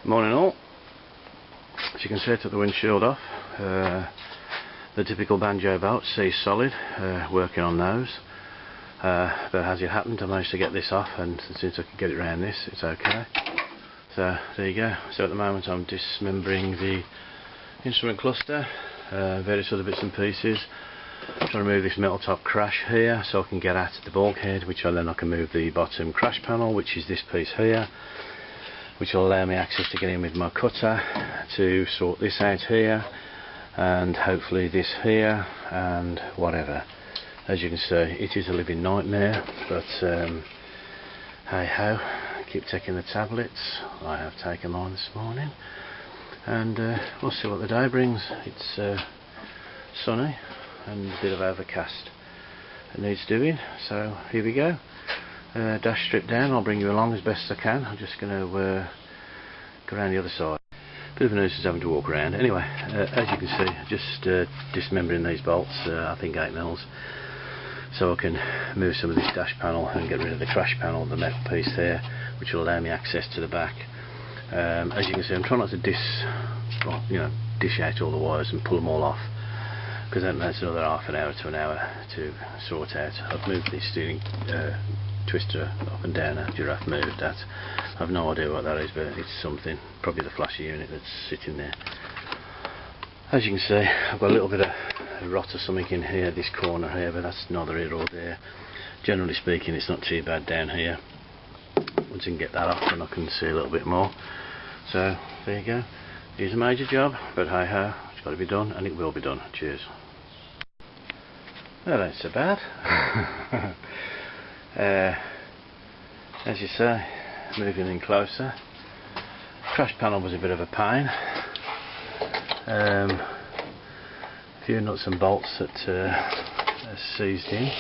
Morning all. As you can see, I took the windshield off. The typical banjo bolts, see solid, working on those. But as it happened, I managed to get this off, and since I can get it around this, it's okay. So there you go. So at the moment I'm dismembering the instrument cluster, various other bits and pieces. I'm trying to move this metal top crash here so I can get at the bulkhead, which then I can move the bottom crash panel, which is this piece here, which will allow me access to get in with my cutter to sort this out here, and hopefully this here, and whatever. As you can see, it is a living nightmare, but hey ho, keep taking the tablets. I have taken mine this morning, and we'll see what the day brings. It's sunny and a bit of overcast. It needs doing, so here we go. Dash strip down. I'll bring you along as best as I can. I'm just going to go around the other side. Bit of a nuisance having to walk around. Anyway, as you can see, just dismembering these bolts, I think 8mm, so I can move some of this dash panel and get rid of the crash panel, the metal piece there, which will allow me access to the back. As you can see, I'm trying not to dish out all the wires and pull them all off, because then that's another half an hour to an hour to sort out. I've moved the steering twister up and down after I've moved that. I have no idea what that is, but it's something, probably the flasher unit that's sitting there. As you can see, I've got a little bit of rot or something in here, this corner here, but that's neither here or there. Generally speaking, it's not too bad down here. Once I can get that off, then I can see a little bit more. So there you go. It's a major job, but hey ho, it's got to be done, and it will be done. Cheers. Well, that's so bad. As you say, moving in closer. Crash panel was a bit of a pain. A few nuts and bolts that are seized in,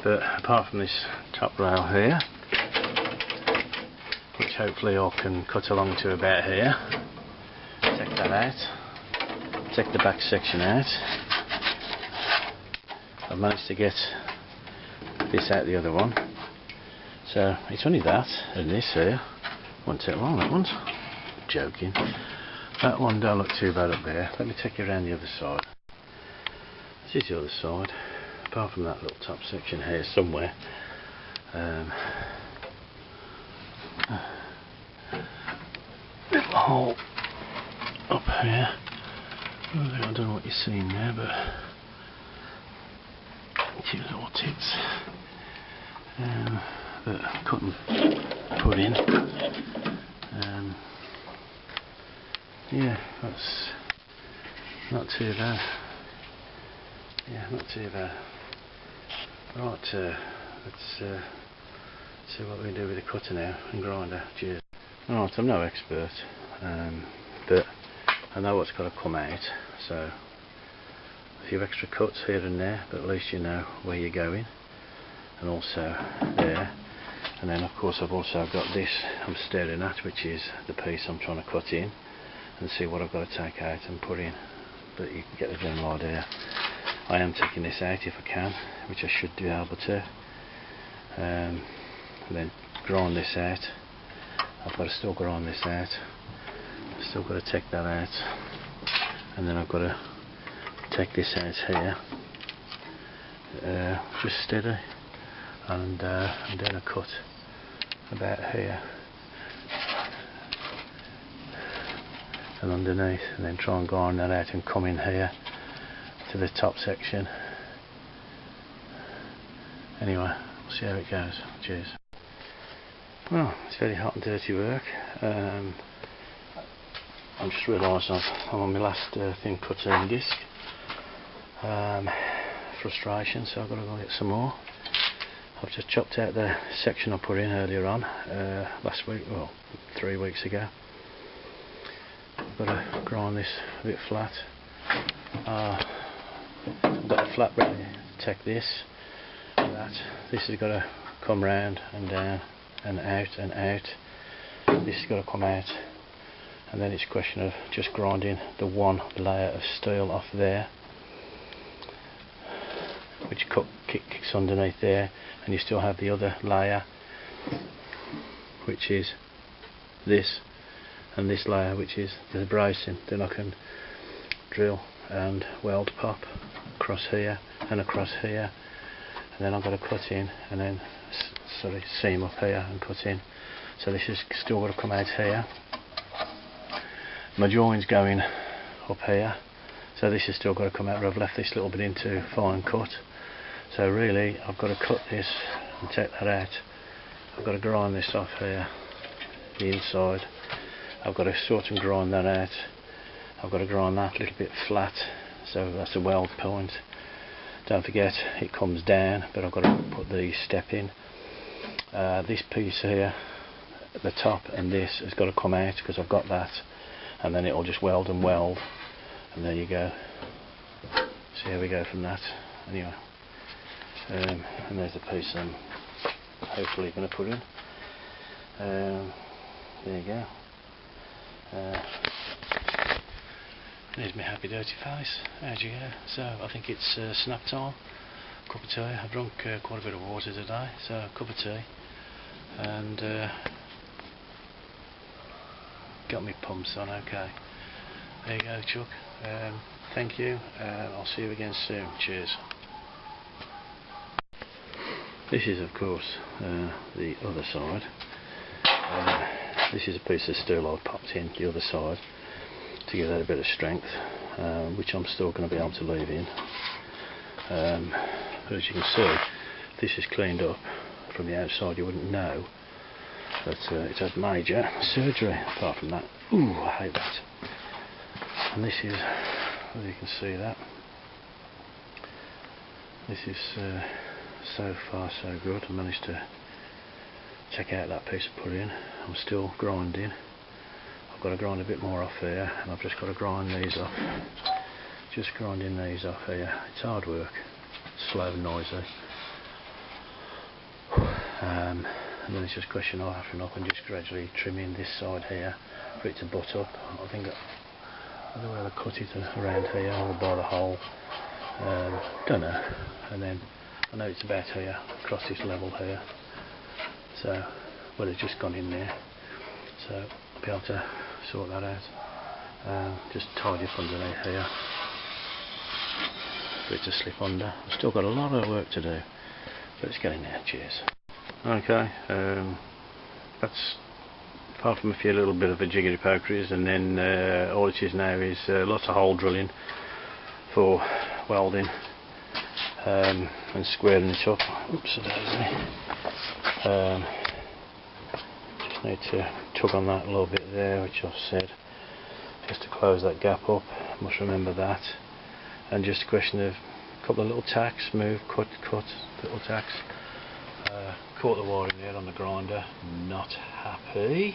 but apart from this top rail here, which hopefully I can cut along to about here, take that out, take the back section out. I've managed to get this out the other one, so it's only that and this here. Won't take long, that one's. Joking. That one don't look too bad up there. Let me take you around the other side. This is the other side. Apart from that little top section here somewhere. Little hole up here. I don't know what you're seeing there, but two little tits that I couldn't put in. Yeah, that's not too bad. Yeah, not too bad. Right, let's see what we can do with the cutter now and grinder. Cheers. Right, I'm no expert, but I know what's got to come out, so a few extra cuts here and there, but at least you know where you're going, and also there. And then of course I've also got this I'm staring at, which is the piece I'm trying to cut in, and see what I've got to take out and put in, but you can get the general idea. I am taking this out if I can, which I should be able to, and then grind this out. I've got to still grind this out, I've still got to take that out, and then I've got to take this out here, just steady, and I'm doing a cut about here and underneath, and then try and grind that out and come in here to the top section. Anyway, we'll see how it goes. Cheers. Well, it's very hot and dirty work. I'm just realised I'm on my last thin cutter and disc. Frustration, so I've got to go get some more. I've just chopped out the section I put in earlier on, last week, well, 3 weeks ago. I've got to grind this a bit flat. I've got a flat ready to take this and that. This has got to come round and down and out and out. This has got to come out, and then it's a question of just grinding the one layer of steel off there, which kicks underneath there, and you still have the other layer, which is this, and this layer which is the bracing. Then I can drill and weld pop across here and across here, and then I've got to cut in and then seam up here and cut in. So this is still got to come out here. My join's going up here, so this has still got to come out. I've left this little bit into fine cut, so really I've got to cut this and take that out. I've got to grind this off here, the inside. I've got to sort and grind that out. I've got to grind that a little bit flat, so that's a weld point. Don't forget it comes down, but I've got to put the step in. This piece here at the top and this has got to come out because I've got that, and then it'll just weld and weld, and there you go. See how we go from that. Anyway, and there's the piece I'm hopefully going to put in. There you go. There's my happy dirty face. How'd you go? So I think it's snap time. Cup of tea. I've drunk quite a bit of water today, so a cup of tea, and got me pumps on. Okay, there you go, Chuck. Thank you. I'll see you again soon. Cheers. This is of course the other side. This is a piece of steel I've popped in the other side to give that a bit of strength, which I'm still going to be able to leave in. But as you can see, this is cleaned up from the outside. You wouldn't know, but it's had major surgery. Apart from that, ooh, I hate that. And this is, as you can see, that this is so far so good. I managed to check out that piece of pudding. I'm still grinding. I've got to grind a bit more off here, and I've just got to grind these off. Just grinding these off here. It's hard work, it's slow and noisy. And then it's just a question of after enough and just gradually trimming this side here for it to butt up. I think I don't know whether to cut it around here or by the hole. Don't know. And then I know it's about here, across this level here. So, well, it's just gone in there. So I'll be able to sort that out. Just tidy up underneath here for it to slip under. I've still got a lot of work to do, but it's getting there. Cheers. Okay, that's apart from a few little bit of a jiggery pokeries, and then all it is now is lots of hole drilling for welding and squaring it up. Oops, a daisy. Just need to tug on that a little bit there, which I've said, just to close that gap up. Must remember that. And just a question of a couple of little tacks, move, cut, little tacks. Caught the wire in there on the grinder, not happy.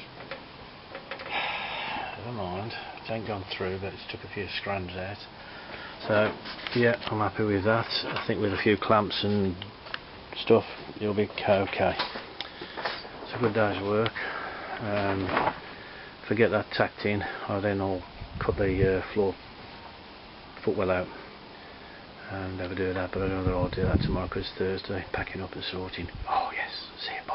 Never mind, it ain't gone through, but it's took a few scrams out. So yeah, I'm happy with that. I think with a few clamps and stuff you'll be okay. It's a good day's work. If I get that tacked in, then I'll cut the floor footwell out and have a do that, but I don't know whether I'll do that tomorrow because it's Thursday, packing up and sorting. Oh yes, see you, bye.